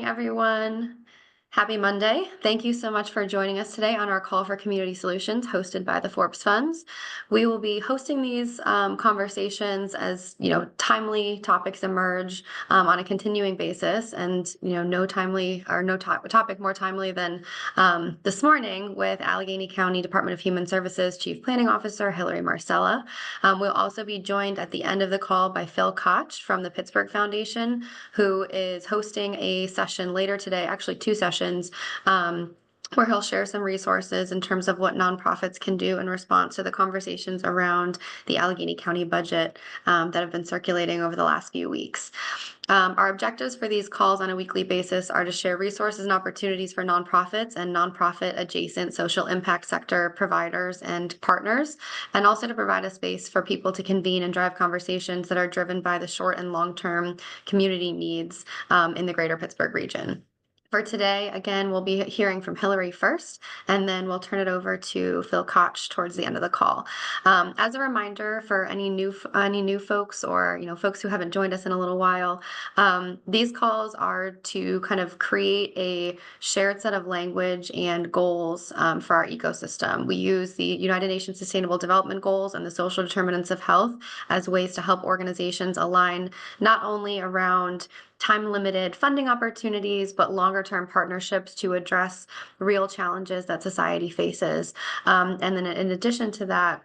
morning, everyone. Happy Monday. Thank you so much for joining us today on our call for community solutions hosted by the Forbes Funds. We will be hosting these conversations as timely topics emerge on a continuing basis, and no topic more timely than this morning with Allegheny County Department of Human Services Chief Planning Officer Hilary Marcella. We'll also be joined at the end of the call by Phil Koch from the Pittsburgh Foundation, who is hosting a session later today, actually two sessions, where he'll share some resources in terms of what nonprofits can do in response to the conversations around the Allegheny County budget that have been circulating over the last few weeks. Our objectives for these calls on a weekly basis are to share resources and opportunities for nonprofits and nonprofit adjacent social impact sector providers and partners, and also to provide a space for people to convene and drive conversations that are driven by the short and long-term community needs in the greater Pittsburgh region. For today, again, we'll be hearing from Hilary first, and then we'll turn it over to Phil Koch towards the end of the call. As a reminder for any new folks or folks who haven't joined us in a little while, these calls are to kind of create a shared set of language and goals for our ecosystem. We use the United Nations Sustainable Development Goals and the social determinants of health as ways to help organizations align not only around time-limited funding opportunities, but longer-term partnerships to address real challenges that society faces. And then in addition to that,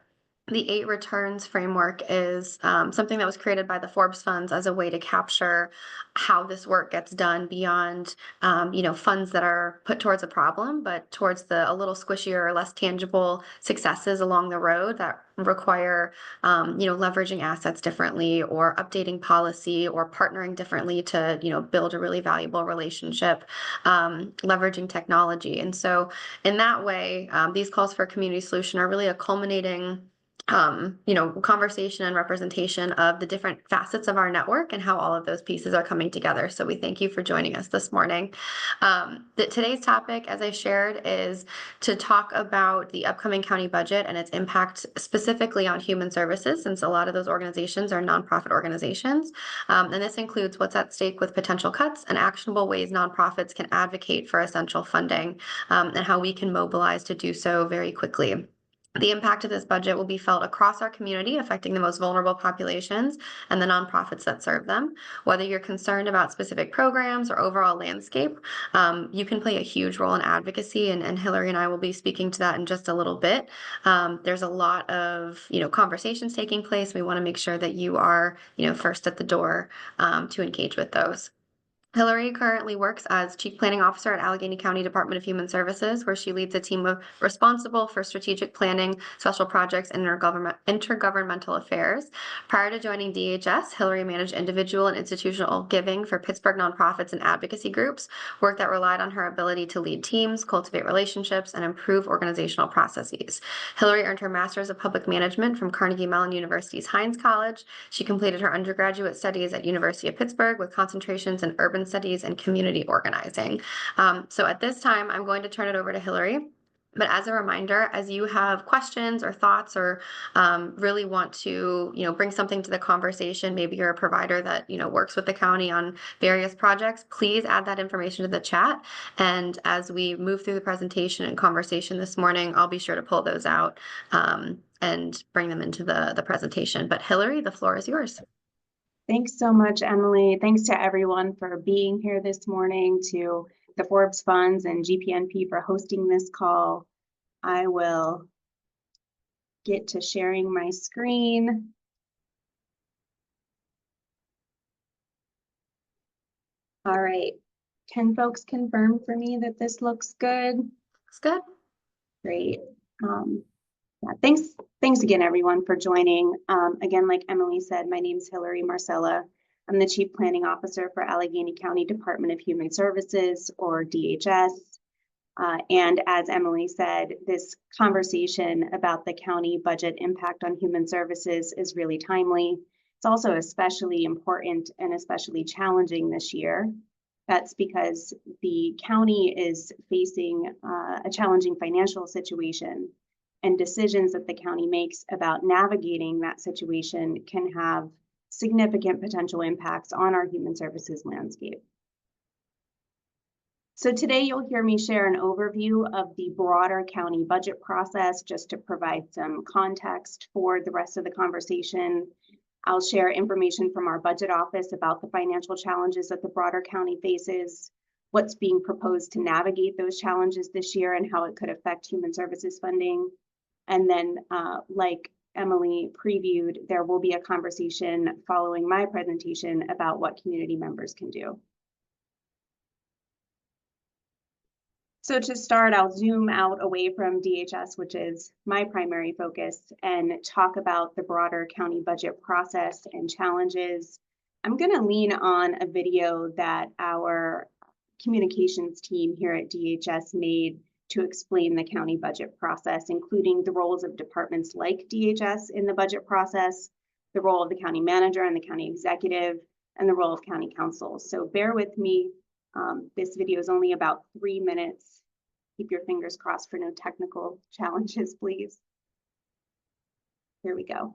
the 8 returns framework is something that was created by the Forbes Funds as a way to capture how this work gets done beyond, funds that are put towards a problem, but towards a little squishier or less tangible successes along the road that require, leveraging assets differently or updating policy or partnering differently to, build a really valuable relationship, leveraging technology. And so in that way, these calls for community solution are really a culminating conversation and representation of the different facets of our network and how all of those pieces are coming together. So we thank you for joining us this morning. Today's topic, as I shared, is to talk about the upcoming county budget and its impact specifically on human services, since a lot of those organizations are nonprofit organizations. And this includes what's at stake with potential cuts and actionable ways nonprofits can advocate for essential funding, and how we can mobilize to do so very quickly. The impact of this budget will be felt across our community, affecting the most vulnerable populations and the nonprofits that serve them. Whether you're concerned about specific programs or overall landscape, you can play a huge role in advocacy, and Hilary and I will be speaking to that in just a little bit. There's a lot of conversations taking place. We want to make sure that you are first at the door to engage with those. Hilary currently works as Chief Planning Officer at Allegheny County Department of Human Services, where she leads a team responsible for strategic planning, special projects, and intergovernmental affairs. Prior to joining DHS, Hilary managed individual and institutional giving for Pittsburgh nonprofits and advocacy groups, work that relied on her ability to lead teams, cultivate relationships, and improve organizational processes. Hilary earned her Master's of Public Management from Carnegie Mellon University's Heinz College. She completed her undergraduate studies at University of Pittsburgh with concentrations in urban studies and community organizing. So at this time, I'm going to turn it over to Hilary. But as a reminder, as you have questions or thoughts or really want to, bring something to the conversation, maybe you're a provider that, works with the county on various projects, please add that information to the chat. And as we move through the presentation and conversation this morning, I'll be sure to pull those out and bring them into the presentation. But Hilary, the floor is yours. Thanks so much, Emily. Thanks to everyone for being here this morning, to the Forbes Funds and GPNP for hosting this call. I will get to sharing my screen. All right. Can folks confirm for me that this looks good? Looks good. Great. Yeah, thanks again, everyone, for joining. Again, like Emily said, my name is Hilary Marcella. I'm the Chief Planning Officer for Allegheny County Department of Human Services, or DHS. And as Emily said, this conversation about the county budget impact on human services is really timely. It's also especially important and especially challenging this year. That's because the county is facing a challenging financial situation, and decisions that the county makes about navigating that situation can have significant potential impacts on our human services landscape. So today you'll hear me share an overview of the broader county budget process just to provide some context for the rest of the conversation. I'll share information from our budget office about the financial challenges that the broader county faces, what's being proposed to navigate those challenges this year, and how it could affect human services funding. And then, like Emily previewed, there will be a conversation following my presentation about what community members can do. So to start, I'll zoom out away from DHS, which is my primary focus, and talk about the broader county budget process and challenges. I'm going to lean on a video that our communications team here at DHS made to explain the county budget process, including the roles of departments like DHS in the budget process, the role of the county manager and the county executive, and the role of county council. So bear with me. This video is only about 3 minutes. Keep your fingers crossed for no technical challenges, please. Here we go.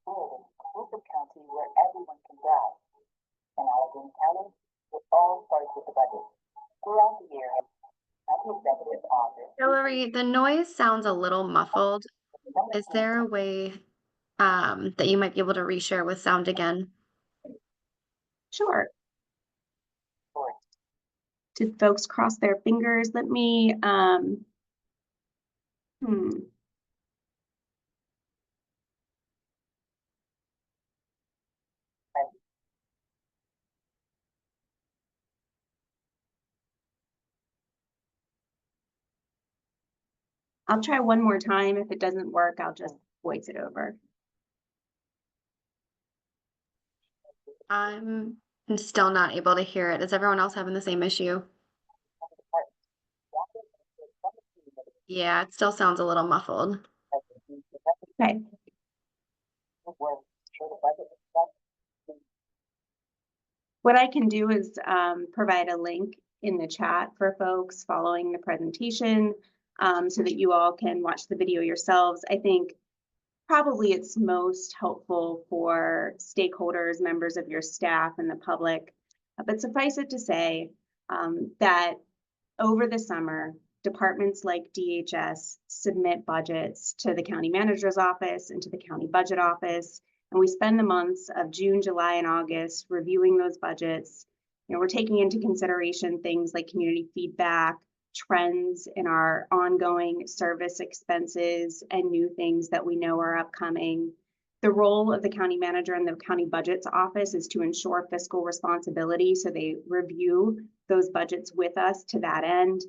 County where everyone can thrive. In Allegheny County, it all starts with the budget. Throughout the year, County Executive's office. Hilary, the noise sounds a little muffled. Is there a way that you might be able to reshare with sound again? Sure. Did folks cross their fingers? Let me, I'll try one more time. If it doesn't work, I'll just voice it over. I'm still not able to hear it. Is everyone else having the same issue? Yeah, it still sounds a little muffled. Okay. What I can do is provide a link in the chat for folks following the presentation so that you all can watch the video yourselves. I think probably it's most helpful for stakeholders, members of your staff, and the public. But suffice it to say that over the summer, departments like DHS submit budgets to the county manager's office and to the county budget office. And we spend the months of June, July, and August reviewing those budgets. You know, we're taking into consideration things like community feedback, trends in our ongoing service expenses, and new things that we know are upcoming. The role of the county manager and the county budget's office is to ensure fiscal responsibility, so they review those budgets with us to that end.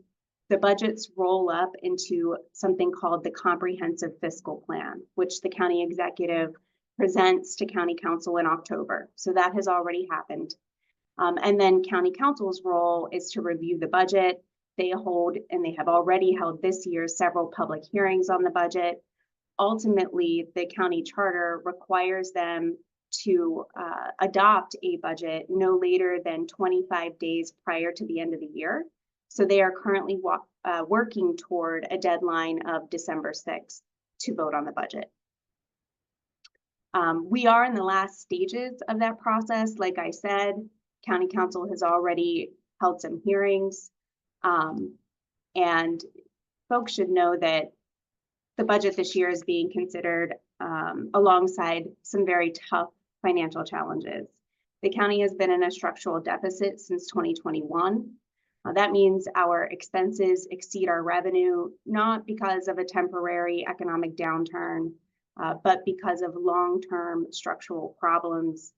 The budgets roll up into something called the comprehensive fiscal plan, which the county executive presents to county council in October. So that has already happened. And then county council's role is to review the budget. They hold, and they have already held this year, several public hearings on the budget. Ultimately, the county charter requires them to adopt a budget no later than 25 days prior to the end of the year. So they are currently working toward a deadline of December 6th to vote on the budget. We are in the last stages of that process. Like I said, county council has already held some hearings. And folks should know that the budget this year is being considered alongside some very tough financial challenges. The county has been in a structural deficit since 2021. That means our expenses exceed our revenue, not because of a temporary economic downturn, but because of long-term structural problems.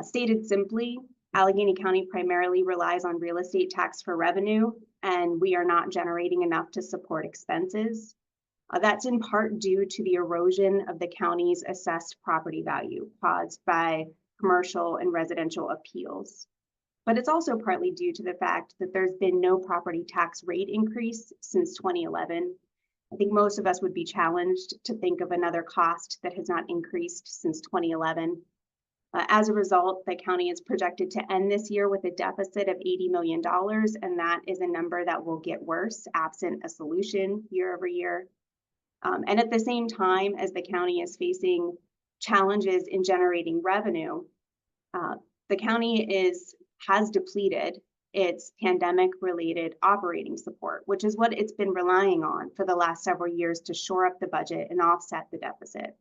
Stated simply, Allegheny County primarily relies on real estate tax for revenue, and we are not generating enough to support expenses. That's in part due to the erosion of the county's assessed property value caused by commercial and residential appeals. But it's also partly due to the fact that there's been no property tax rate increase since 2011. I think most of us would be challenged to think of another cost that has not increased since 2011. As a result, the county is projected to end this year with a deficit of $80 million, and that is a number that will get worse absent a solution year over year. And at the same time as the county is facing challenges in generating revenue, the county has depleted its pandemic-related operating support, which is what it's been relying on for the last several years to shore up the budget and offset the deficit.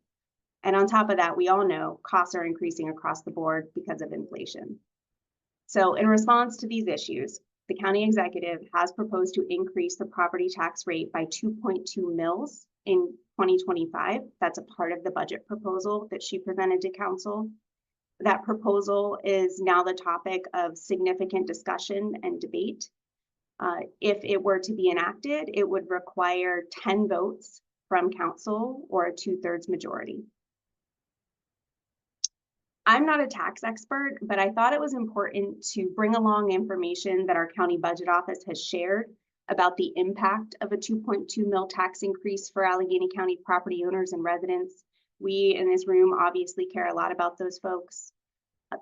And on top of that, we all know costs are increasing across the board because of inflation. So in response to these issues, the county executive has proposed to increase the property tax rate by 2.2 mils in 2025. That's a part of the budget proposal that she presented to council. That proposal is now the topic of significant discussion and debate. If it were to be enacted, it would require 10 votes from council or a 2/3 majority. I'm not a tax expert, but I thought it was important to bring along information that our county budget office has shared about the impact of a 2.2 mil tax increase for Allegheny County property owners and residents. We in this room obviously care a lot about those folks.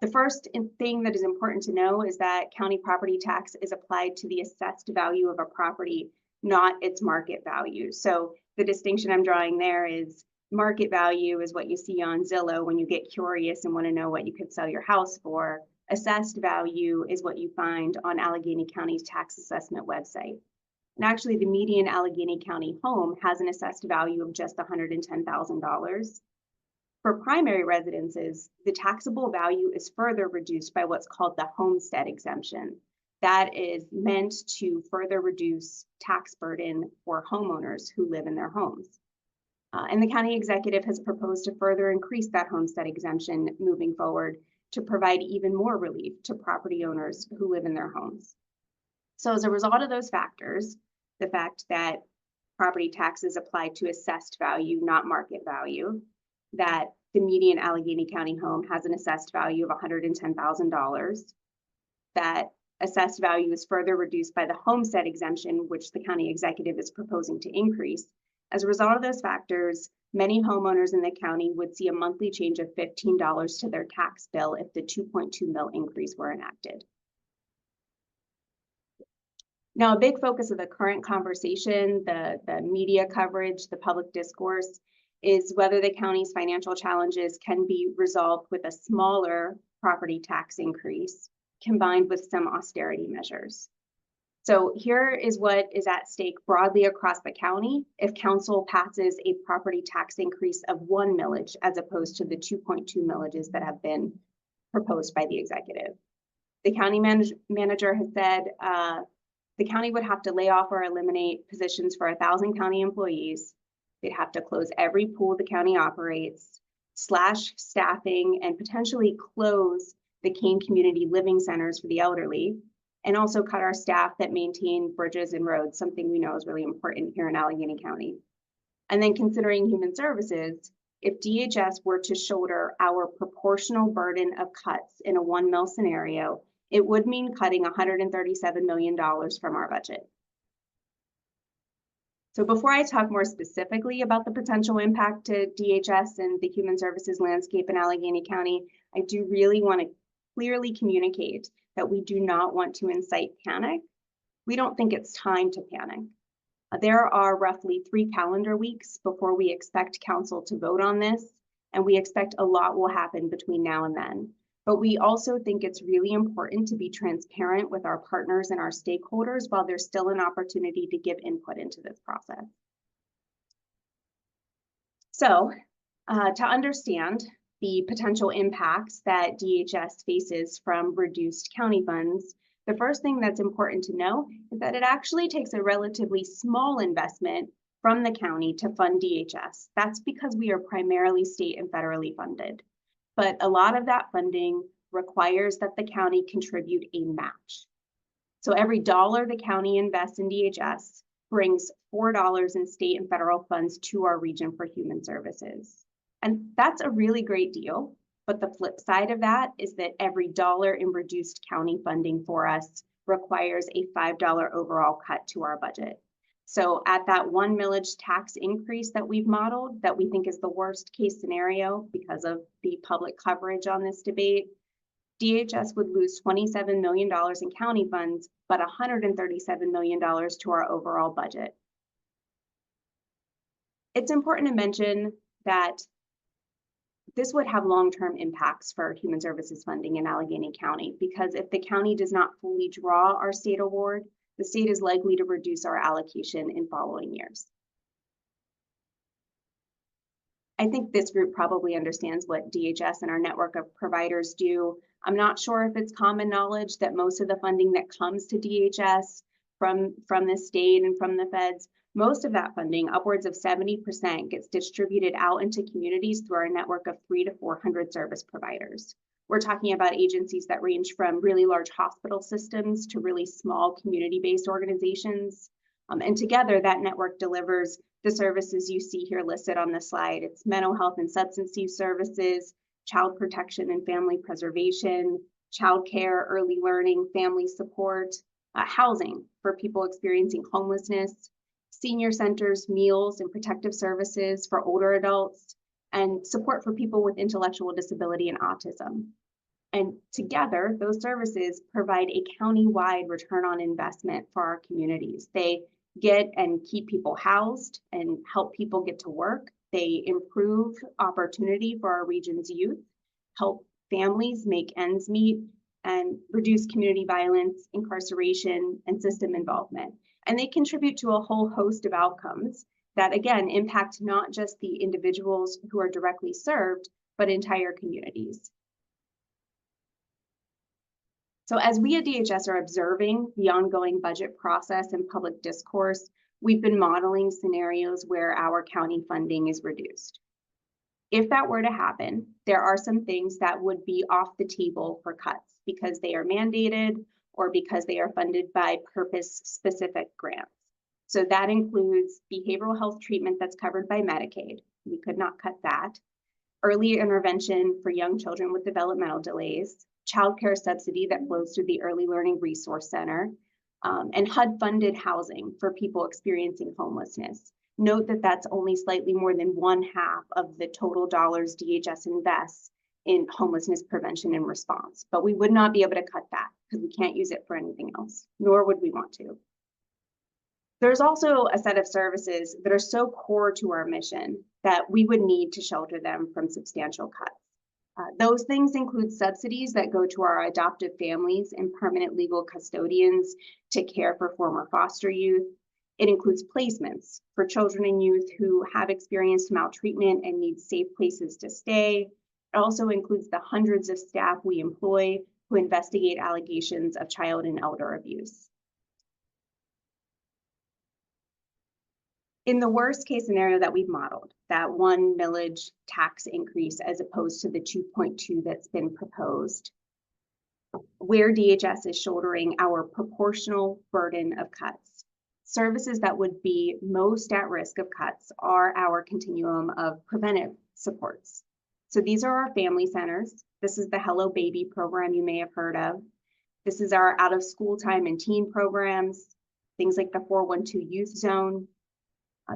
The first thing that is important to know is that county property tax is applied to the assessed value of a property, not its market value. So the distinction I'm drawing there is market value is what you see on Zillow when you get curious and want to know what you could sell your house for. Assessed value is what you find on Allegheny County's tax assessment website. And actually, the median Allegheny County home has an assessed value of just $110,000. For primary residences, the taxable value is further reduced by what's called the homestead exemption. That is meant to further reduce tax burden for homeowners who live in their homes. And the county executive has proposed to further increase that homestead exemption moving forward to provide even more relief to property owners who live in their homes. So as a result of those factors, the fact that property tax is applied to assessed value, not market value, that the median Allegheny County home has an assessed value of $110,000, that assessed value is further reduced by the homestead exemption, which the county executive is proposing to increase. As a result of those factors, many homeowners in the county would see a monthly change of $15 to their tax bill if the 2.2 mil increase were enacted. Now, a big focus of the current conversation, the media coverage, the public discourse, is whether the county's financial challenges can be resolved with a smaller property tax increase combined with some austerity measures. So here is what is at stake broadly across the county if council passes a property tax increase of 1 millage as opposed to the 2.2 millages that have been proposed by the executive. The county manager has said the county would have to lay off or eliminate positions for 1,000 county employees. They'd have to close every pool the county operates, slash staffing, and potentially close the Kane Community Living Centers for the elderly, and also cut our staff that maintain bridges and roads, something we know is really important here in Allegheny County. And then considering human services, if DHS were to shoulder our proportional burden of cuts in a 1 mil scenario, it would mean cutting $137 million from our budget. So before I talk more specifically about the potential impact to DHS and the human services landscape in Allegheny County, I do really want to clearly communicate that we do not want to incite panic. We don't think it's time to panic. There are roughly 3 calendar weeks before we expect council to vote on this, and we expect a lot will happen between now and then. But we also think it's really important to be transparent with our partners and our stakeholders while there's still an opportunity to give input into this process. So to understand the potential impacts that DHS faces from reduced county funds, the first thing that's important to know is that it actually takes a relatively small investment from the county to fund DHS. That's because we are primarily state and federally funded. But a lot of that funding requires that the county contribute a match. So every dollar the county invests in DHS brings $4 in state and federal funds to our region for human services. And that's a really great deal. But the flip side of that is that every dollar in reduced county funding for us requires a $5 overall cut to our budget. So at that 1 millage tax increase that we've modeled, that we think is the worst case scenario because of the public coverage on this debate, DHS would lose $27 million in county funds, but $137 million to our overall budget. It's important to mention that this would have long-term impacts for human services funding in Allegheny County, because if the county does not fully draw our state award, the state is likely to reduce our allocation in following years. I think this group probably understands what DHS and our network of providers do. I'm not sure if it's common knowledge that most of the funding that comes to DHS from the state and from the feds, most of that funding, upwards of 70%, gets distributed out into communities through our network of 300 to 400 service providers. We're talking about agencies that range from really large hospital systems to really small community-based organizations. And together, that network delivers the services you see here listed on the slide. It's mental health and substance use services, child protection and family preservation, childcare, early learning, family support, housing for people experiencing homelessness, senior centers, meals and protective services for older adults, and support for people with intellectual disability and autism. And together, those services provide a county-wide return on investment for our communities. They get and keep people housed and help people get to work. They improve opportunity for our region's youth, help families make ends meet, and reduce community violence, incarceration, and system involvement. And they contribute to a whole host of outcomes that, again, impact not just the individuals who are directly served, but entire communities. So as we at DHS are observing the ongoing budget process and public discourse, we've been modeling scenarios where our county funding is reduced. If that were to happen, there are some things that would be off the table for cuts because they are mandated or because they are funded by purpose-specific grants. So that includes behavioral health treatment that's covered by Medicaid. We could not cut that. Early intervention for young children with developmental delays, child care subsidy that flows through the Early Learning Resource Center, and HUD-funded housing for people experiencing homelessness. Note that that's only slightly more than 1/2 of the total dollars DHS invests in homelessness prevention and response, but we would not be able to cut that because we can't use it for anything else, nor would we want to. There's also a set of services that are so core to our mission that we would need to shelter them from substantial cuts. Those things include subsidies that go to our adoptive families and permanent legal custodians to care for former foster youth. It includes placements for children and youth who have experienced maltreatment and need safe places to stay. It also includes the hundreds of staff we employ who investigate allegations of child and elder abuse. In the worst case scenario that we've modeled, that 1 millage tax increase as opposed to the 2.2 that's been proposed, where DHS is shouldering our proportional burden of cuts, services that would be most at risk of cuts are our continuum of preventive supports. So these are our family centers. This is the Hello Baby program you may have heard of. This is our out of school time and teen programs, things like the 412 Youth Zone.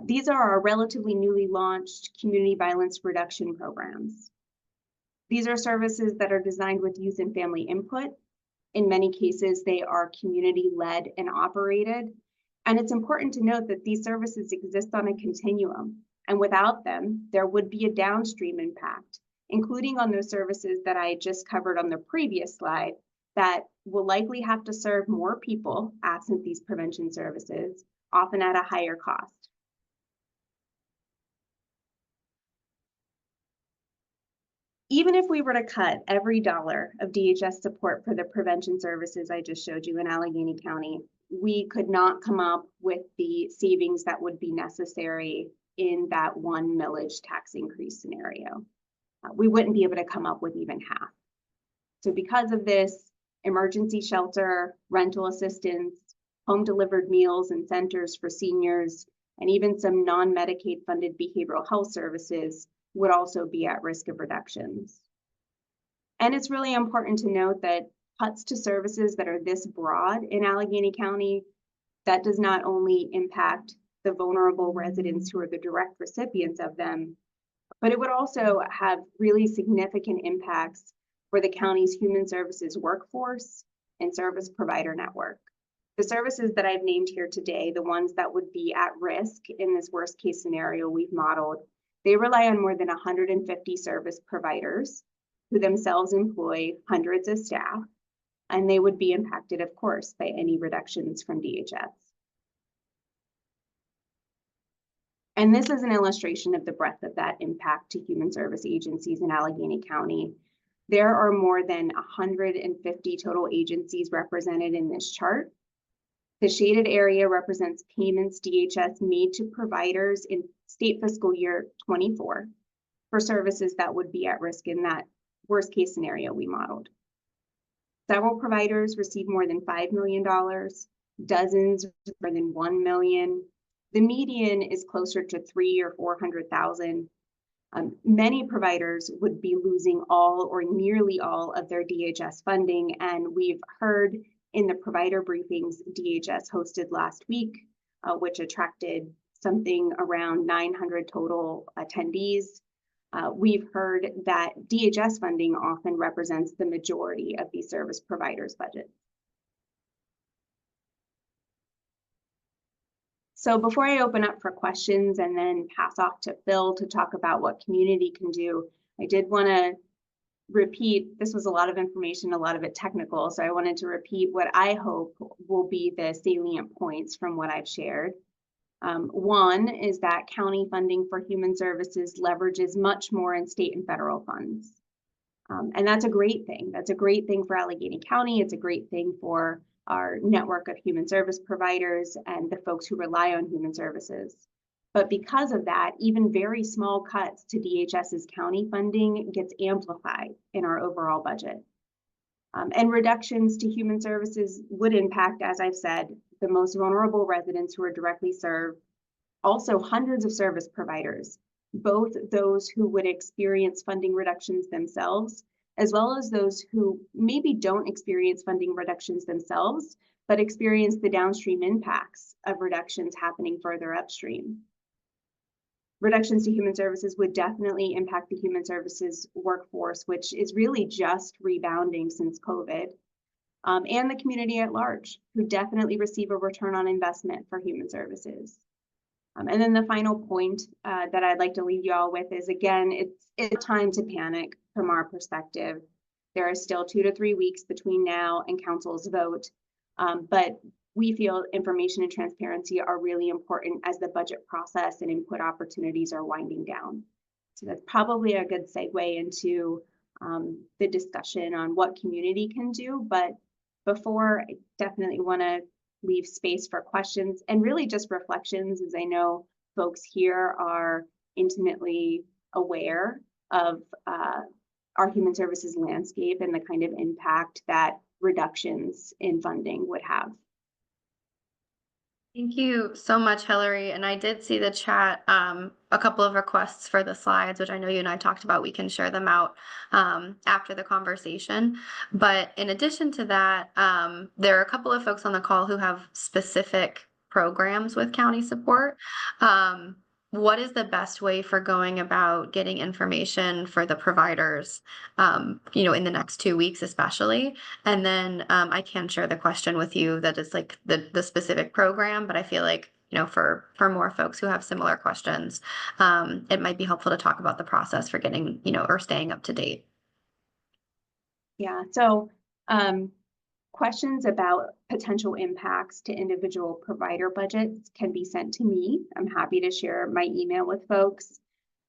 These are our relatively newly launched community violence reduction programs. These are services that are designed with youth and family input. In many cases, they are community-led and operated. And it's important to note that these services exist on a continuum. And without them, there would be a downstream impact, including on those services that I just covered on the previous slide that will likely have to serve more people absent these prevention services, often at a higher cost. Even if we were to cut every dollar of DHS support for the prevention services I just showed you in Allegheny County, we could not come up with the savings that would be necessary in that 1 millage tax increase scenario. We wouldn't be able to come up with even half. So because of this, emergency shelter, rental assistance, home delivered meals and centers for seniors, and even some non-Medicaid funded behavioral health services would also be at risk of reductions. And it's really important to note that cuts to services that are this broad in Allegheny County, that does not only impact the vulnerable residents who are the direct recipients of them, but it would also have really significant impacts for the county's human services workforce and service provider network. The services that I've named here today, the ones that would be at risk in this worst case scenario we've modeled, They rely on more than 150 service providers who themselves employ hundreds of staff, and they would be impacted, of course, by any reductions from DHS. And this is an illustration of the breadth of that impact to human service agencies in Allegheny County. There are more than 150 total agencies represented in this chart. The shaded area represents payments DHS made to providers in state fiscal year 24 for services that would be at risk in that worst case scenario we modeled. Several providers received more than $5 million, dozens more than $1 million. The median is closer to 300,000 or 400,000. Many providers would be losing all or nearly all of their DHS funding, and we've heard in the provider briefings DHS hosted last week, which attracted something around 900 total attendees. We've heard that DHS funding often represents the majority of these service providers' budgets. So before I open up for questions and then pass off to Phil to talk about what community can do, I did want to repeat, this was a lot of information, a lot of it technical, so I wanted to repeat what I hope will be the salient points from what I've shared. One is that county funding for human services leverages much more in state and federal funds. And that's a great thing. That's a great thing for Allegheny County. It's a great thing for our network of human service providers and the folks who rely on human services. But because of that, even very small cuts to DHS's county funding gets amplified in our overall budget. And reductions to human services would impact, as I've said, the most vulnerable residents who are directly served, also hundreds of service providers, both those who would experience funding reductions themselves, as well as those who maybe don't experience funding reductions themselves, but experience the downstream impacts of reductions happening further upstream. Reductions to human services would definitely impact the human services workforce, which is really just rebounding since COVID, and the community at large, who definitely receive a return on investment for human services. And then the final point that I'd like to leave you all with is, again, it's time to panic from our perspective. There are still 2 to 3 weeks between now and council's vote, but we feel information and transparency are really important as the budget process and input opportunities are winding down. So that's probably a good segue into the discussion on what community can do. But before, I definitely want to leave space for questions and really just reflections, as I know folks here are intimately aware of our human services landscape and the kind of impact that reductions in funding would have. Thank you so much, Hilary. And I did see the chat, a couple of requests for the slides, which I know you and I talked about. We can share them out after the conversation. But in addition to that, there are a couple of folks on the call who have specific programs with county support. What is the best way for going about getting information for the providers, in the next 2 weeks, especially? And then I can share the question with you that is like the specific program, but I feel like, for more folks who have similar questions, it might be helpful to talk about the process for getting, or staying up to date. Yeah, so questions about potential impacts to individual provider budgets can be sent to me. I'm happy to share my email with folks.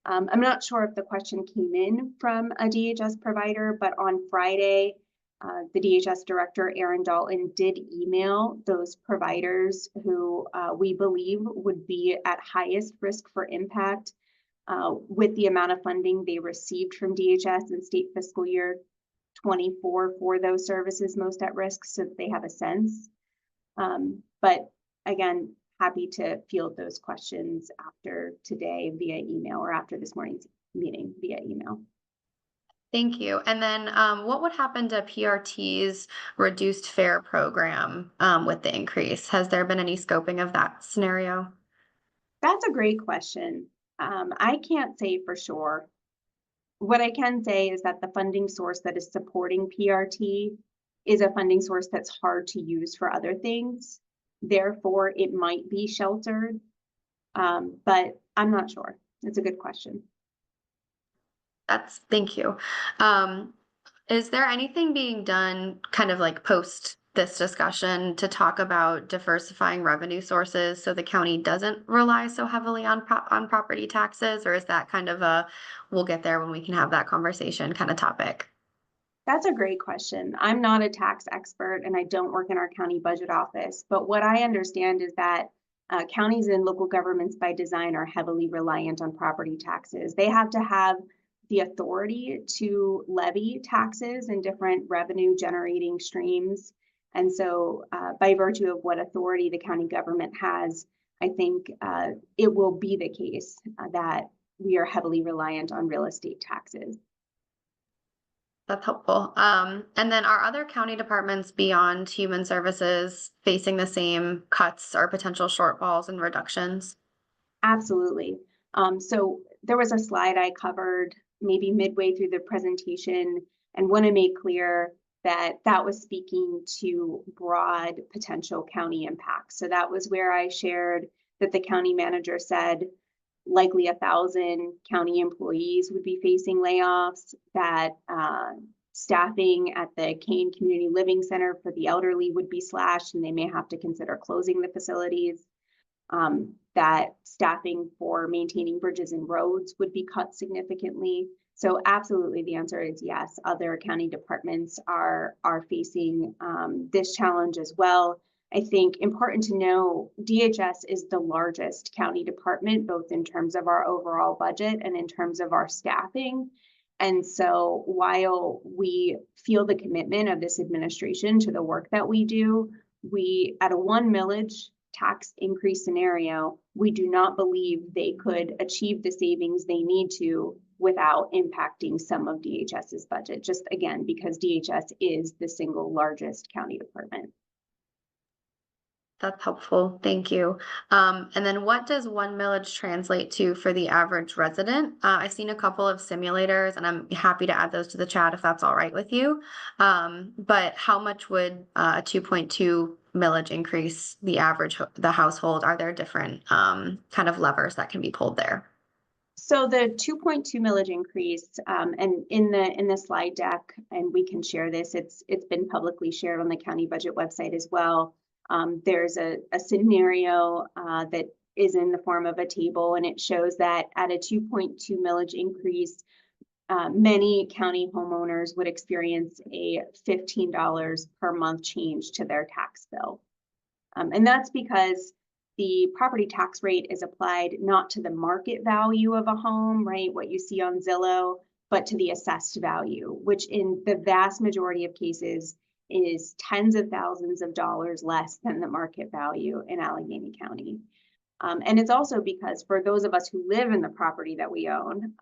I'm not sure if the question came in from a DHS provider, but on Friday, the DHS director, Aaron Dalton, did email those providers who we believe would be at highest risk for impact with the amount of funding they received from DHS in state fiscal year 24 for those services most at risk, so that they have a sense. But again, happy to field those questions after today via email, or after this morning's meeting via email. Thank you. And then what would happen to PRT's reduced fare program with the increase? Has there been any scoping of that scenario? That's a great question. I can't say for sure. What I can say is that the funding source that is supporting PRT is a funding source that's hard to use for other things. Therefore, it might be sheltered, but I'm not sure. It's a good question. Thank you. Is there anything being done kind of like post this discussion to talk about diversifying revenue sources so the county doesn't rely so heavily on property taxes, or is that kind of a we'll get there when we can have that conversation kind of topic? That's a great question. I'm not a tax expert and I don't work in our county budget office, but what I understand is that counties and local governments by design are heavily reliant on property taxes. They have to have the authority to levy taxes and different revenue generating streams. And so by virtue of what authority the county government has, I think it will be the case that we are heavily reliant on real estate taxes. That's helpful. And then are other county departments beyond human services facing the same cuts or potential shortfalls and reductions? Absolutely. So there was a slide I covered maybe midway through the presentation and want to make clear that that was speaking to broad potential county impacts. So that was where I shared that the county manager said likely 1,000 county employees would be facing layoffs, that staffing at the Kane Community Living Center for the elderly would be slashed and they may have to consider closing the facilities. That staffing for maintaining bridges and roads would be cut significantly. So absolutely, the answer is yes. Other county departments are facing this challenge as well. I think important to know, DHS is the largest county department, both in terms of our overall budget and in terms of our staffing. And so while we feel the commitment of this administration to the work that we do, we, at a 1 millage tax increase scenario, we do not believe they could achieve the savings they need to without impacting some of DHS's budget, just again, because DHS is the single largest county department. That's helpful. Thank you. And then what does 1 millage translate to for the average resident? I've seen a couple of simulators and I'm happy to add those to the chat if that's all right with you. But how much would a 2.2 millage increase the household? Are there different kind of levers that can be pulled there? So the 2.2 millage increase, and in the slide deck, and we can share this, it's been publicly shared on the county budget website as well. There's a scenario that is in the form of a table, and it shows that at a 2.2 millage increase, many county homeowners would experience a $15 per month change to their tax bill. And that's because the property tax rate is applied not to the market value of a home, right, what you see on Zillow, but to the assessed value, which in the vast majority of cases is tens of thousands of dollars less than the market value in Allegheny County. And it's also because for those of us who live in the property that we own,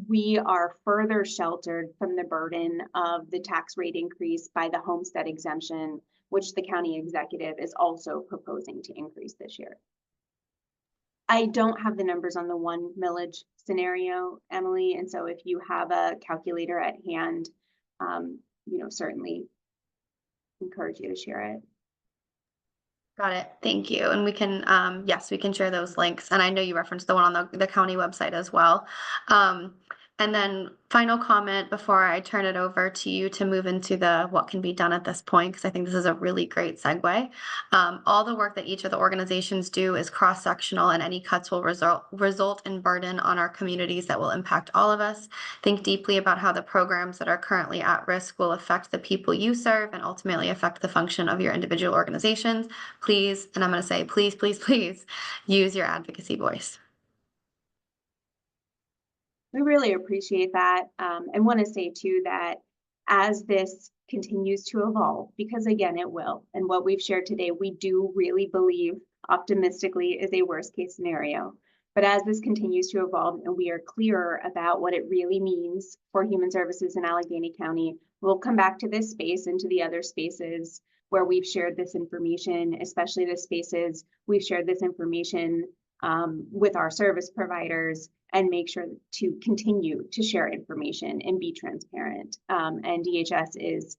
we are further sheltered from the burden of the tax rate increase by the homestead exemption, which the county executive is also proposing to increase this year. I don't have the numbers on the 1 millage scenario, Emily, and so if you have a calculator at hand, certainly encourage you to share it. Got it. Thank you. And we can, yes, we can share those links. And I know you referenced the one on the county website as well. And then final comment before I turn it over to you to move into the what can be done at this point, because I think this is a really great segue. All the work that each of the organizations do is cross-sectional, and any cuts will result in burden on our communities that will impact all of us. Think deeply about how the programs that are currently at risk will affect the people you serve and ultimately affect the function of your individual organizations. Please, and I'm going to say, please, please, please use your advocacy voice. We really appreciate that, and want to say too that as this continues to evolve, because again, it will, and what we've shared today, we do really believe optimistically is a worst case scenario. But as this continues to evolve and we are clearer about what it really means for human services in Allegheny County, we'll come back to this space and to the other spaces where we've shared this information, especially the spaces we've shared this information with our service providers, and make sure to continue to share information and be transparent. And DHS is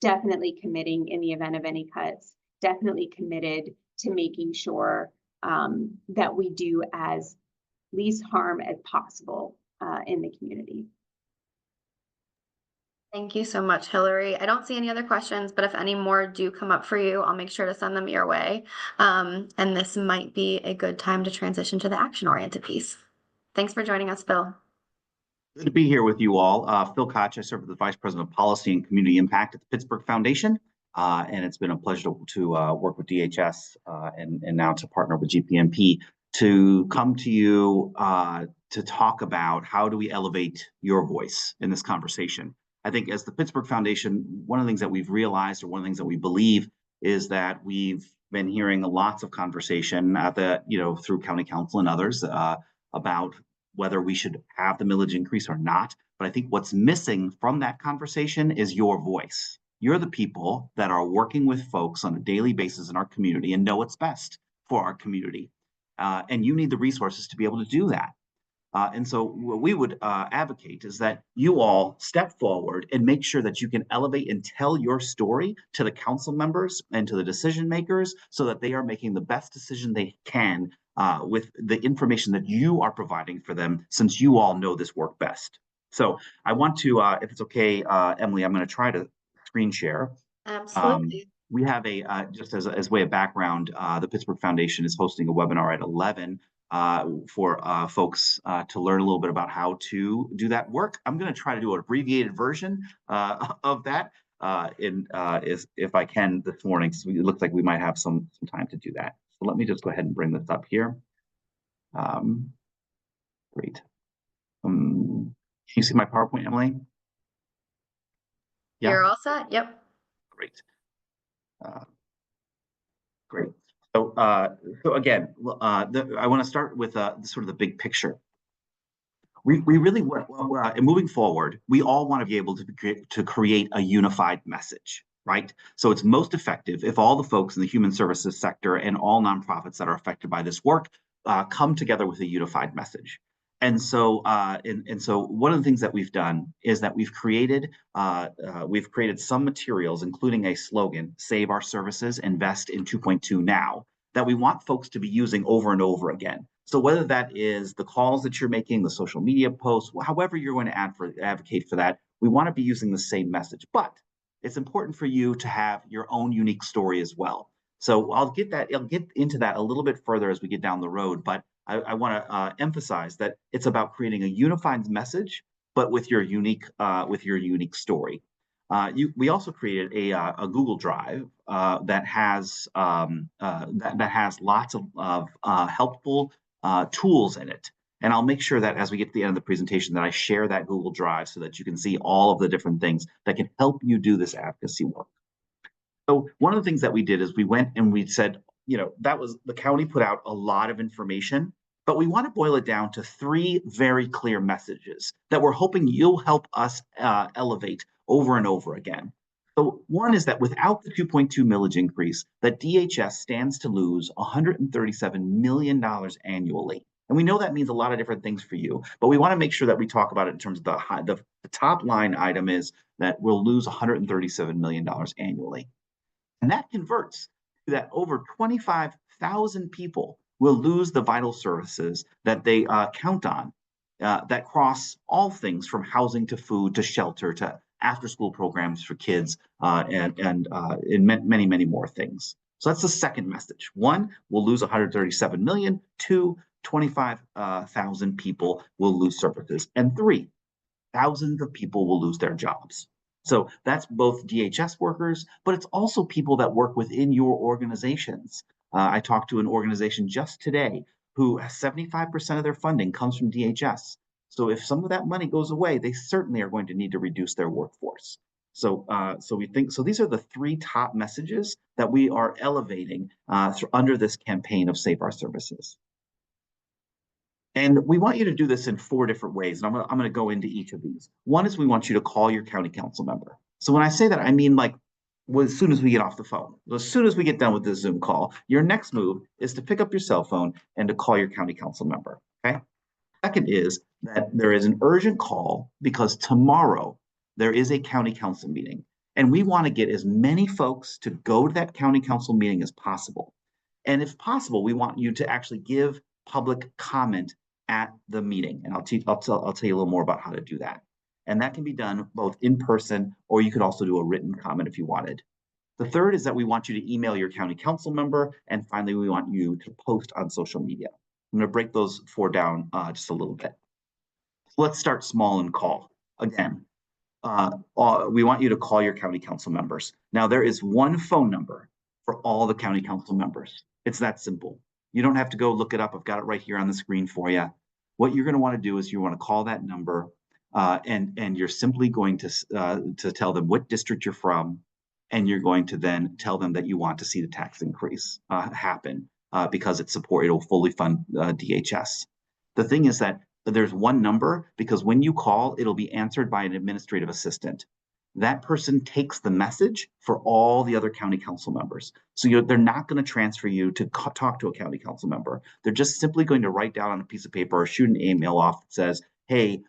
definitely committing in the event of any cuts, definitely committed to making sure that we do as least harm as possible in the community. Thank you so much, Hillary. I don't see any other questions, but if any more do come up for you, I'll make sure to send them your way. And this might be a good time to transition to the action-oriented piece. Thanks for joining us, Phil. Good to be here with you all. Phil Koch, I serve as the Vice President of Policy and Community Impact at the Pittsburgh Foundation. And it's been a pleasure to work with DHS and now to partner with GPMP to come to you to talk about how do we elevate your voice in this conversation. I think as the Pittsburgh Foundation, one of the things that we've realized, or one of the things that we believe, is that we've been hearing lots of conversation at the, through county council and others about whether we should have the millage increase or not. But I think what's missing from that conversation is your voice. You're the people that are working with folks on a daily basis in our community and know what's best for our community. And you need the resources to be able to do that. And so what we would advocate is that you all step forward and make sure that you can elevate and tell your story to the council members and to the decision makers so that they are making the best decision they can with the information that you are providing for them, since you all know this work best. So I want to, if it's okay, Emily, I'm going to try to screen share. Absolutely. We have just as way of background, the Pittsburgh Foundation is hosting a webinar at 11 for folks to learn a little bit about how to do that work. I'm going to try to do an abbreviated version of that if I can this morning, because it looks like we might have some time to do that. So let me just go ahead and bring this up here. Great. Can you see my PowerPoint, Emily? Yeah. You're all set? Yep. Great. Great. So again, I want to start with sort of the big picture. We really want, moving forward, we all want to be able to create a unified message, right? So it's most effective if all the folks in the human services sector and all nonprofits that are affected by this work come together with a unified message. And so, so one of the things that we've done is that we've created some materials, including a slogan: "Save our services, invest in 2.2 now," that we want folks to be using over and over again. So whether that is the calls that you're making, the social media posts, however you're going to advocate for that, we want to be using the same message. But it's important for you to have your own unique story as well. So I'll get into that a little bit further as we get down the road, but I want to emphasize that it's about creating a unified message, but with your unique story. We also created a Google Drive that has lots of helpful tools in it. And I'll make sure that as we get to the end of the presentation that I share that Google Drive so that you can see all of the different things that can help you do this advocacy work. So one of the things that we did is we went and we said, that was the county put out a lot of information, but we want to boil it down to 3 very clear messages that we're hoping you'll help us elevate over and over again. So one is that without the 2.2 millage increase, that DHS stands to lose $137 million annually. And we know that means a lot of different things for you, but we want to make sure that we talk about it in terms of the top line item is that we'll lose $137 million annually. And that converts to that over 25,000 people will lose the vital services that they count on, that cross all things from housing to food to shelter to after-school programs for kids and many, many more things. So that's the second message. 1, we'll lose 137 million. 2, 25,000 people will lose services. And 3, thousands of people will lose their jobs. So that's both DHS workers, but it's also people that work within your organizations. I talked to an organization just today who 75% of their funding comes from DHS. So if some of that money goes away, they certainly are going to need to reduce their workforce. So these are the 3 top messages that we are elevating under this campaign of Save Our Services. And we want you to do this in 4 different ways. And I'm going to go into each of these. One is we want you to call your county council member. So when I say that, I mean as soon as we get off the phone, as soon as we get done with this Zoom call, your next move is to pick up your cell phone and to call your county council member. Okay. Second is that there is an urgent call because tomorrow there is a county council meeting. And we want to get as many folks to go to that county council meeting as possible. And if possible, we want you to actually give public comment at the meeting. And I'll tell you a little more about how to do that. And that can be done both in person, or you could also do a written comment if you wanted. The third is that we want you to email your county council member. And finally, we want you to post on social media. I'm going to break those four down just a little bit. So let's start small and call. Again, we want you to call your county council members. Now, there is one phone number for all the county council members. It's that simple. You don't have to go look it up. I've got it right here on the screen for you. What you're going to want to do is you want to call that number, and you're simply going to tell them what district you're from, and you're going to then tell them that you want to see the tax increase happen because it'll fully fund DHS. The thing is that there's one number because when you call, it'll be answered by an administrative assistant. That person takes the message for all the other county council members. So they're not going to transfer you to talk to a county council member. They're just simply going to write down on a piece of paper or shoot an email off that says, hey,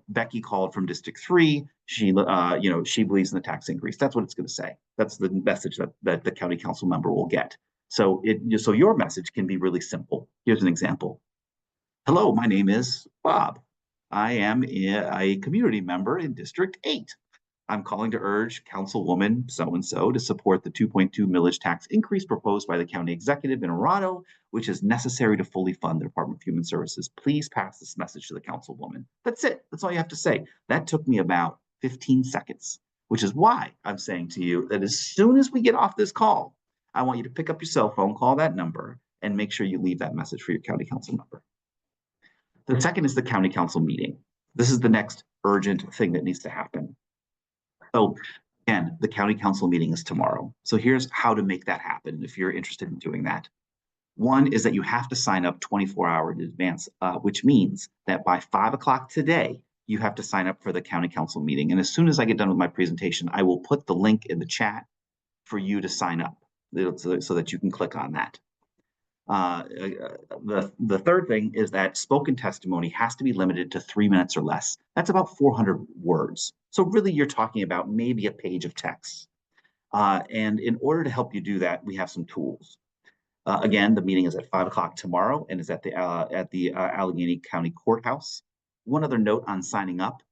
Becky called from District 3. She believes in the tax increase. That's what it's going to say. That's the message that the county council member will get. So your message can be really simple. Here's an example. Hello, my name is Bob. I am a community member in District 8. I'm calling to urge Councilwoman so-and-so to support the 2.2 millage tax increase proposed by the county executive in Orlando, which is necessary to fully fund the Department of Human Services. Please pass this message to the Councilwoman. That's it. That's all you have to say. That took me about 15 seconds, which is why I'm saying to you that as soon as we get off this call, I want you to pick up your cell phone, call that number, and make sure you leave that message for your county council member. The second is the county council meeting. This is the next urgent thing that needs to happen. So again, the county council meeting is tomorrow. So here's how to make that happen if you're interested in doing that. One is that you have to sign up 24 hours in advance, which means that by 5 o'clock today, you have to sign up for the county council meeting. And as soon as I get done with my presentation, I will put the link in the chat for you to sign up so that you can click on that. The third thing is that spoken testimony has to be limited to 3 minutes or less. That's about 400 words. So really you're talking about maybe a page of text. And in order to help you do that, we have some tools. Again, the meeting is at 5 o'clock tomorrow and is at the Allegheny County Courthouse. One other note on signing up.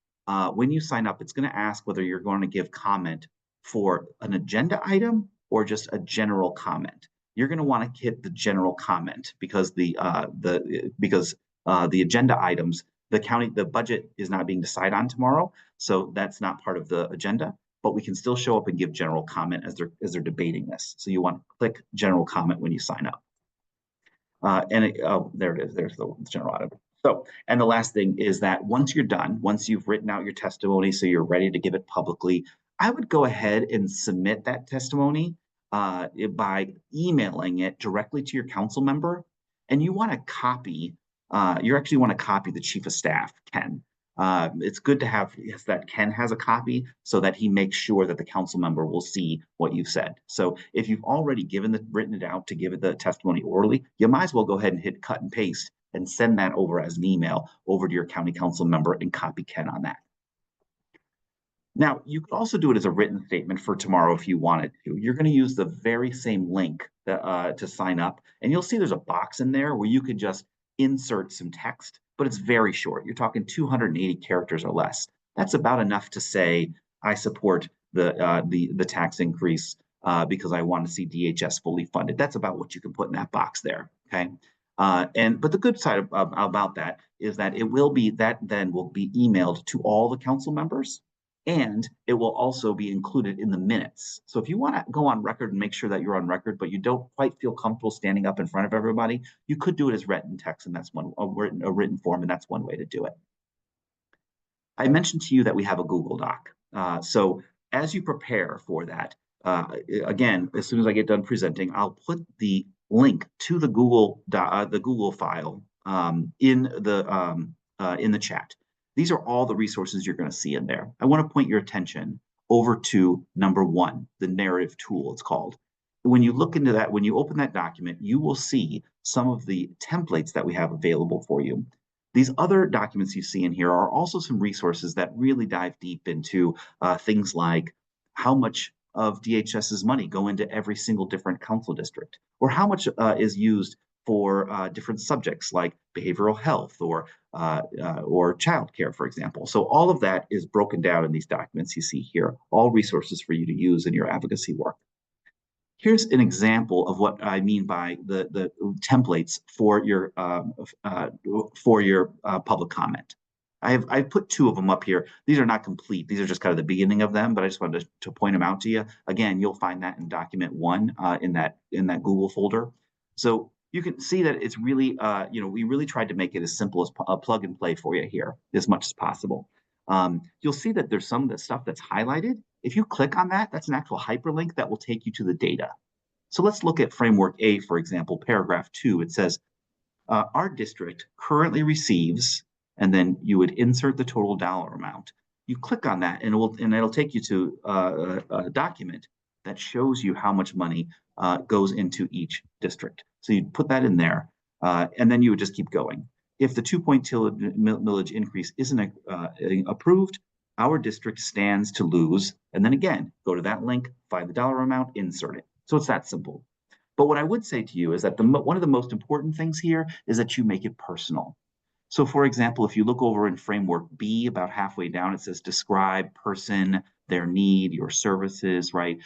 When you sign up, it's going to ask whether you're going to give comment for an agenda item or just a general comment. You're going to want to hit the general comment because the agenda items, the budget is not being decided on tomorrow, so that's not part of the agenda. But we can still show up and give general comment as they're debating this. So you want to click general comment when you sign up. There it is. There's the general item. So, and the last thing is that once you're done, once you've written out your testimony, so you're ready to give it publicly, I would go ahead and submit that testimony by emailing it directly to your council member. And you want to copy, you actually want to copy the chief of staff, Ken. It's good to have that Ken has a copy so that he makes sure that the council member will see what you've said. So if you've already written it out to give it the testimony orally, you might as well go ahead and hit cut and paste and send that over as an email over to your county council member and copy Ken on that. Now, you could also do it as a written statement for tomorrow if you wanted to. You're going to use the very same link to sign up, and you'll see there's a box in there where you could just insert some text, but it's very short. You're talking 280 characters or less. That's about enough to say, I support the tax increase because I want to see DHS fully funded. That's about what you can put in that box there, okay? But the good side about that is that then will be emailed to all the council members, and it will also be included in the minutes. So if you want to go on record and make sure that you're on record, but you don't quite feel comfortable standing up in front of everybody, you could do it as written text, and that's a written form, and that's one way to do it. I mentioned to you that we have a Google Doc. So as you prepare for that, again, as soon as I get done presenting, I'll put the link to the Google file in the chat. These are all the resources you're going to see in there. I want to point your attention over to number 1, the narrative tool, it's called. When you look into that, when you open that document, you will see some of the templates that we have available for you. These other documents you see in here are also some resources that really dive deep into things like how much of DHS's money go into every single different council district, or how much is used for different subjects like behavioral health or childcare, for example. So all of that is broken down in these documents you see here, all resources for you to use in your advocacy work. Here's an example of what I mean by the templates for your public comment. I've put two of them up here. These are not complete. These are just kind of the beginning of them, but I just wanted to point them out to you. Again, you'll find that in document 1 in that Google folder. So you can see that it's really, we really tried to make it as simple as a plug and play for you here as much as possible. You'll see that there's some of the stuff that's highlighted. If you click on that, that's an actual hyperlink that will take you to the data. So let's look at framework A, for example, paragraph 2. It says, our district currently receives, and then you would insert the total dollar amount. You click on that and it'll take you to a document that shows you how much money goes into each district. So you put that in there, and then you would just keep going. If the 2.2 millage increase isn't approved, our district stands to lose. And then again, go to that link, find the dollar amount, insert it. So it's that simple. But what I would say to you is that one of the most important things here is that you make it personal. So for example, if you look over in framework B, about halfway down, it says describe person, their need, your services, right?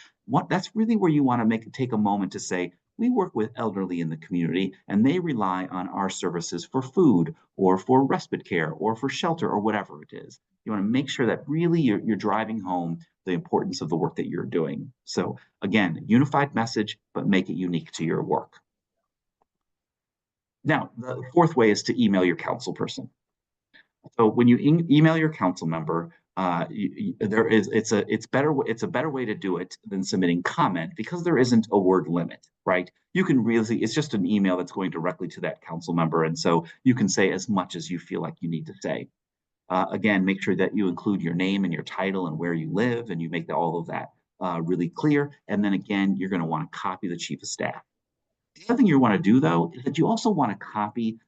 That's really where you want to take a moment to say, we work with elderly in the community and they rely on our services for food or for respite care or for shelter or whatever it is. You want to make sure that really you're driving home the importance of the work that you're doing. So again, unified message, but make it unique to your work. Now, the fourth way is to email your council person. So when you email your council member, it's a better way to do it than submitting comment because there isn't a word limit, right? You can really, it's just an email that's going directly to that council member, and so you can say as much as you feel like you need to say. Again, make sure that you include your name and your title and where you live, and you make all of that really clear. And then again, you're going to want to copy the chief of staff. The other thing you want to do, though, is that you also want to copy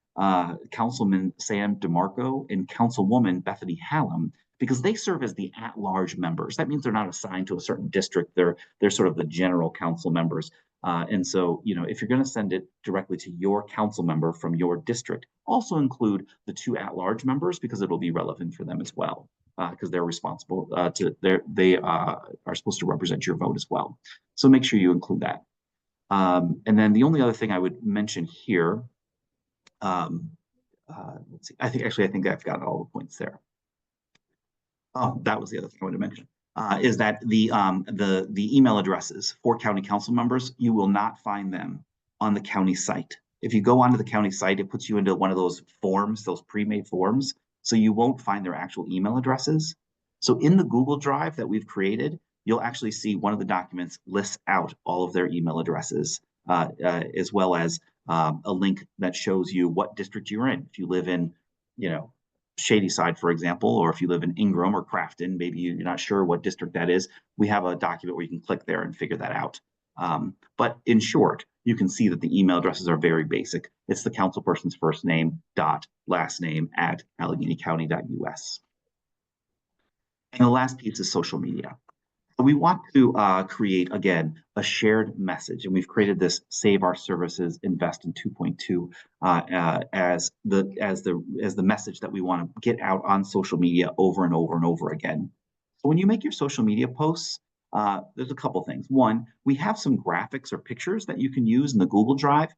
Councilman Sam DeMarco and Councilwoman Bethany Hallam, because they serve as the at-large members. That means they're not assigned to a certain district. They're sort of the general council members. And so, if you're going to send it directly to your council member from your district, also include the 2 at-large members because it'll be relevant for them as well, because they're responsible they are supposed to represent your vote as well. So make sure you include that. And then the only other thing I would mention here, let's see, I think I've got all the points there. Oh, that was the other thing I wanted to mention, is that the email addresses for county council members, you will not find them on the county site. If you go onto the county site, it puts you into one of those forms, those pre-made forms, so you won't find their actual email addresses. So in the Google Drive that we've created, you'll actually see one of the documents lists out all of their email addresses, as well as a link that shows you what district you're in. If you live in, Shadyside, for example, or if you live in Ingram or Crafton, maybe you're not sure what district that is, we have a document where you can click there and figure that out. But in short, you can see that the email addresses are very basic. It's the councilperson's first name dot last name at AlleghenyCounty.us. And the last piece is social media. We want to create, again, a shared message, and we've created this Save Our Services, Invest in 2.2 as the message that we want to get out on social media over and over and over again. So when you make your social media posts, there's a couple things. One, we have some graphics or pictures that you can use in the Google Drive.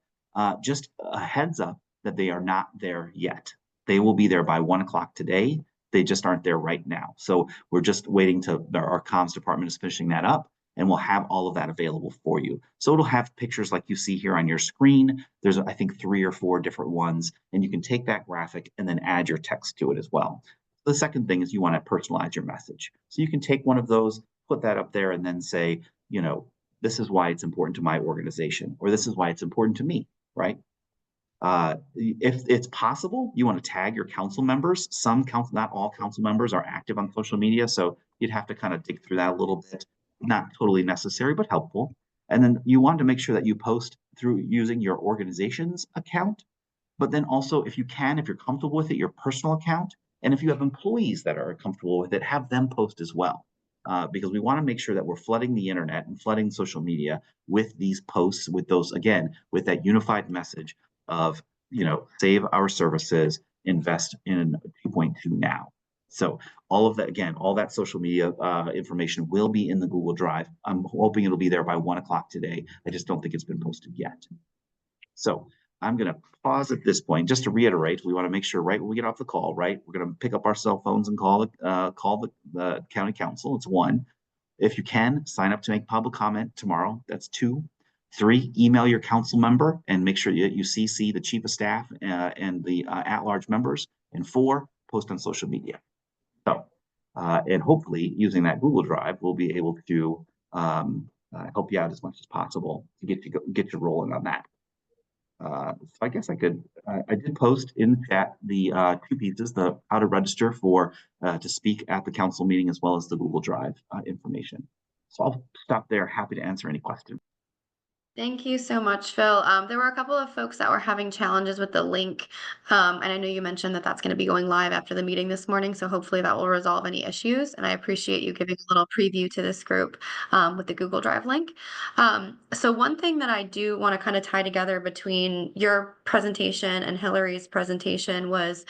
Just a heads up that they are not there yet. They will be there by 1 o'clock today. They just aren't there right now. So we're just waiting to, our comms department is finishing that up, and we'll have all of that available for you. So it'll have pictures like you see here on your screen. There's, I think, 3 or 4 different ones, and you can take that graphic and then add your text to it as well. The second thing is you want to personalize your message. So you can take one of those, put that up there, and then say, this is why it's important to my organization, or this is why it's important to me, right? If it's possible, you want to tag your council members. Not all council members are active on social media, so you'd have to kind of dig through that a little bit. Not totally necessary, but helpful. And then you want to make sure that you post through using your organization's account, but then also, if you're comfortable with it, your personal account. And if you have employees that are comfortable with it, have them post as well. Because we want to make sure that we're flooding the internet and flooding social media with these posts, with that unified message of, save our services, invest in 2.2 now. So all of that, again, all that social media information will be in the Google Drive. I'm hoping it'll be there by 1 o'clock today. I just don't think it's been posted yet. So I'm going to pause at this point just to reiterate. We want to make sure right when we get off the call, right, we're going to pick up our cell phones and call the county council. It's 1. If you can, sign up to make public comment tomorrow. That's 2. 3, email your council member and make sure you CC the chief of staff and the at-large members. And 4, post on social media. So, and hopefully using that Google Drive, we'll be able to help you out as much as possible to get you rolling on that. So I guess I did post in the chat the 2 pieces, the how to register for to speak at the council meeting, as well as the Google Drive information. So I'll stop there. Happy to answer any questions. Thank you so much, Phil. There were a couple of folks that were having challenges with the link, and I know you mentioned that that's going to be going live after the meeting this morning, so hopefully that will resolve any issues, and I appreciate you giving a little preview to this group with the Google Drive link. So one thing that I do want to kind of tie together between your presentation and Hilary's presentation was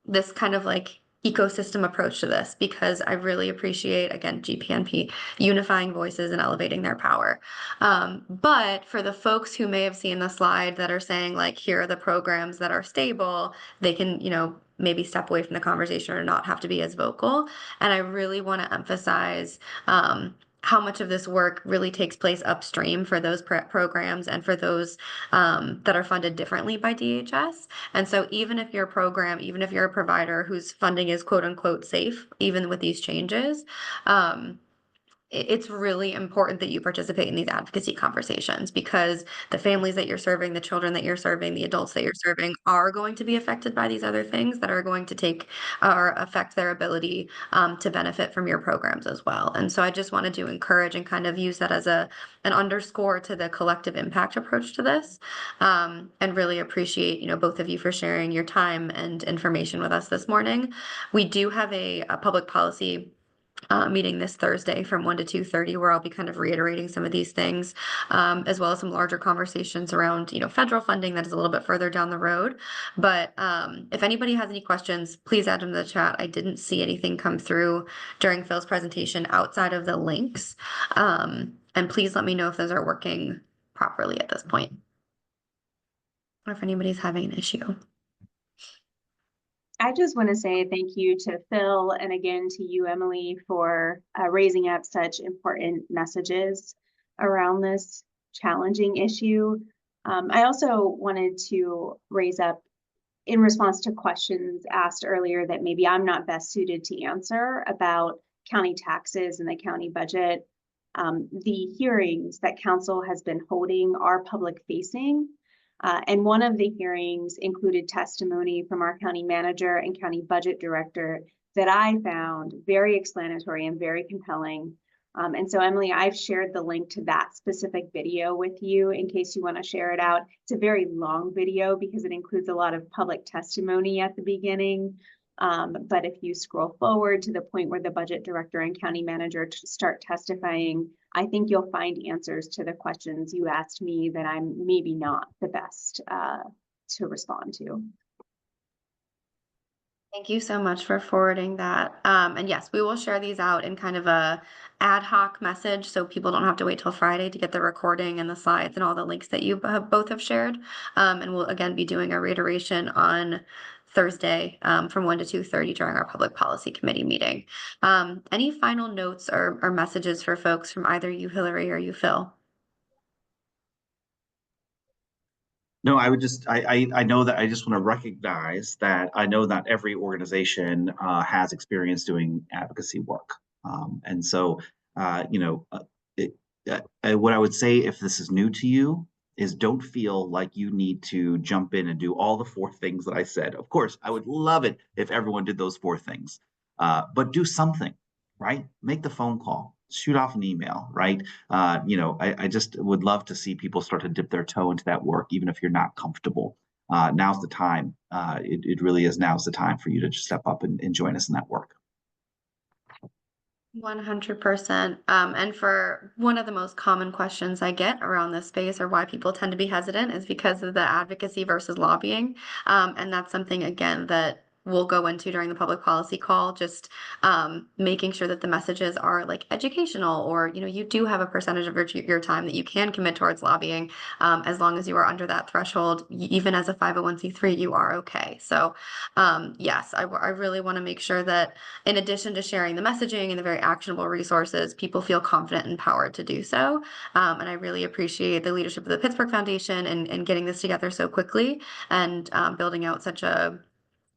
this kind of like ecosystem approach to this, because I really appreciate, again, GPNP unifying voices and elevating their power. But for the folks who may have seen the slide that are saying, like, here are the programs that are stable, they can, maybe step away from the conversation or not have to be as vocal. And I really want to emphasize how much of this work really takes place upstream for those programs and for those that are funded differently by DHS. And so even if your program, even if you're a provider whose funding is quote unquote safe, even with these changes, it's really important that you participate in these advocacy conversations, because the families that you're serving, the children that you're serving, the adults that you're serving are going to be affected by these other things that are going to take or affect their ability to benefit from your programs as well. And so I just wanted to encourage and kind of use that as an underscore to the collective impact approach to this, and really appreciate, both of you for sharing your time and information with us this morning. We do have a public policy meeting this Thursday from 1 to 2:30, where I'll be kind of reiterating some of these things, as well as some larger conversations around, federal funding that is a little bit further down the road. But if anybody has any questions, please add them to the chat. I didn't see anything come through during Phil's presentation outside of the links. And please let me know if those are working properly at this point, or if anybody's having an issue. I just want to say thank you to Phil and again to you, Emily, for raising up such important messages around this challenging issue. I also wanted to raise up, in response to questions asked earlier that maybe I'm not best suited to answer about county taxes and the county budget. The hearings that council has been holding are public facing. And one of the hearings included testimony from our county manager and county budget director that I found very explanatory and very compelling. And so, Emily, I've shared the link to that specific video with you in case you want to share it out. It's a very long video because it includes a lot of public testimony at the beginning. But if you scroll forward to the point where the budget director and county manager start testifying, I think you'll find answers to the questions you asked me that I'm maybe not the best to respond to. Thank you so much for forwarding that. And yes, we will share these out in kind of a ad hoc message, so people don't have to wait till Friday to get the recording and the slides and all the links that you both have shared. And we'll again be doing a reiteration on Thursday from 1 to 2:30 during our public policy committee meeting. Any final notes or messages for folks from either you, Hilary, or you, Phil? No, I would just, I know that I just want to recognize that I know not every organization has experience doing advocacy work. And so, what I would say, if this is new to you, is don't feel like you need to jump in and do all the 4 things that I said. Of course, I would love it if everyone did those 4 things, but do something, right? Make the phone call, shoot off an email, right? I just would love to see people start to dip their toe into that work, even if you're not comfortable. Now's the time. It really is now's the time for you to just step up and join us in that work. 100%. And for one of the most common questions I get around this space, or why people tend to be hesitant, is because of the advocacy versus lobbying. And that's something, again, that we'll go into during the public policy call, just making sure that the messages are like educational, or, you do have a percentage of your time that you can commit towards lobbying. As long as you are under that threshold, even as a 501c3, you are okay. So yes, I really want to make sure that in addition to sharing the messaging and the very actionable resources, people feel confident and empowered to do so. And I really appreciate the leadership of the Pittsburgh Foundation and getting this together so quickly, and building out such a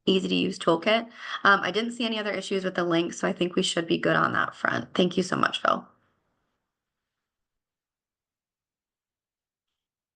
easy to use toolkit. I didn't see any other issues with the link, so I think we should be good on that front. Thank you so much, Phil.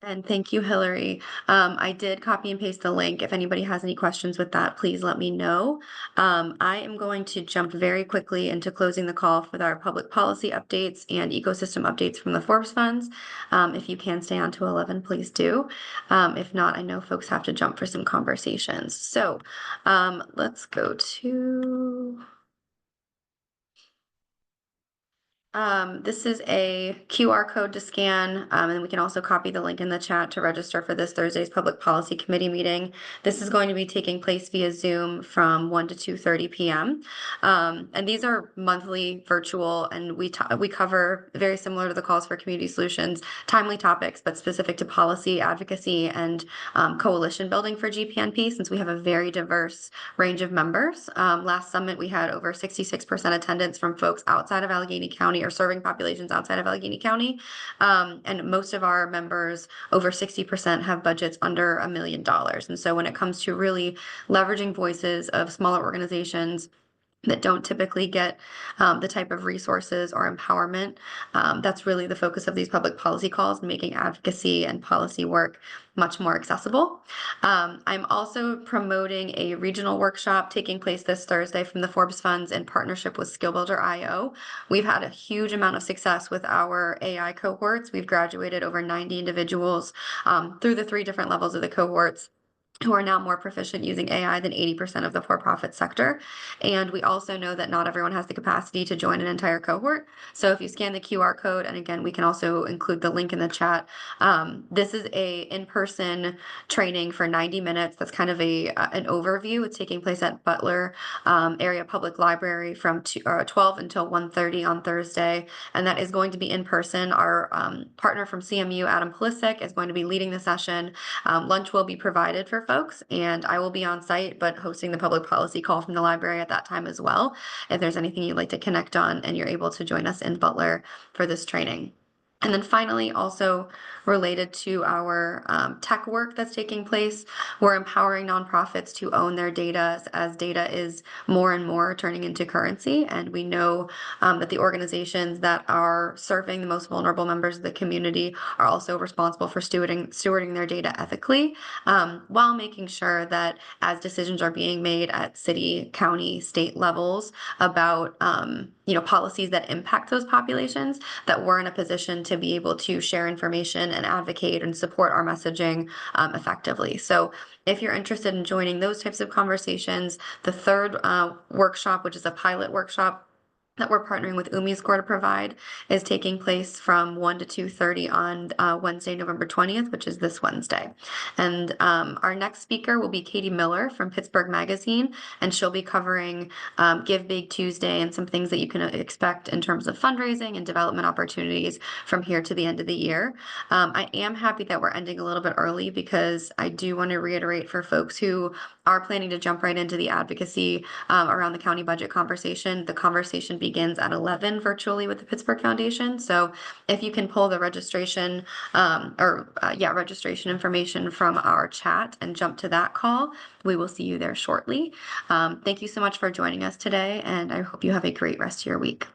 And thank you, Hilary. I did copy and paste the link. If anybody has any questions with that, please let me know. I am going to jump very quickly into closing the call with our public policy updates and ecosystem updates from the Forbes Funds. If you can stay on to 11, please do. If not, I know folks have to jump for some conversations. So let's go to... This is a QR code to scan, and we can also copy the link in the chat to register for this Thursday's Public Policy Committee meeting. This is going to be taking place via Zoom from 1 to 2:30 p.m. And these are monthly virtual, and we cover, very similar to the calls for community solutions, timely topics, but specific to policy, advocacy, and coalition building for GPNP, since we have a very diverse range of members. Last summit, we had over 66% attendance from folks outside of Allegheny County, or serving populations outside of Allegheny County. And most of our members, over 60%, have budgets under $1 million. And so when it comes to really leveraging voices of smaller organizations that don't typically get the type of resources or empowerment, that's really the focus of these public policy calls, making advocacy and policy work much more accessible. I'm also promoting a regional workshop taking place this Thursday from the Forbes Funds in partnership with Skill Builder IO. We've had a huge amount of success with our AI cohorts. We've graduated over 90 individuals through the 3 different levels of the cohorts, who are now more proficient using AI than 80% of the for-profit sector. And we also know that not everyone has the capacity to join an entire cohort. So if you scan the QR code, and again, we can also include the link in the chat, this is a in-person training for 90 minutes. That's kind of an overview. It's taking place at Butler Area Public Library from 12 until 1:30 on Thursday. And that is going to be in person. Our partner from CMU, Adam Pulisic, is going to be leading the session. Lunch will be provided for folks, and I will be on site, but hosting the public policy call from the library at that time as well, if there's anything you'd like to connect on and you're able to join us in Butler for this training. And then finally, also related to our tech work that's taking place, we're empowering nonprofits to own their data, as data is more and more turning into currency. And we know that the organizations that are serving the most vulnerable members of the community are also responsible for stewarding their data ethically, while making sure that as decisions are being made at city, county, state levels about policies that impact those populations, that we're in a position to be able to share information and advocate and support our messaging effectively. So if you're interested in joining those types of conversations, the third workshop, which is a pilot workshop that we're partnering with UmiScore to provide, is taking place from 1 to 2:30 on Wednesday, November 20th, which is this Wednesday. And our next speaker will be Katie Miller from Pittsburgh Magazine, and she'll be covering Give Big Tuesday and some things that you can expect in terms of fundraising and development opportunities from here to the end of the year. I am happy that we're ending a little bit early, because I do want to reiterate for folks who are planning to jump right into the advocacy around the county budget conversation. The conversation begins at 11 virtually with the Pittsburgh Foundation. So if you can pull the registration registration information from our chat and jump to that call, we will see you there shortly. Thank you so much for joining us today, and I hope you have a great rest of your week.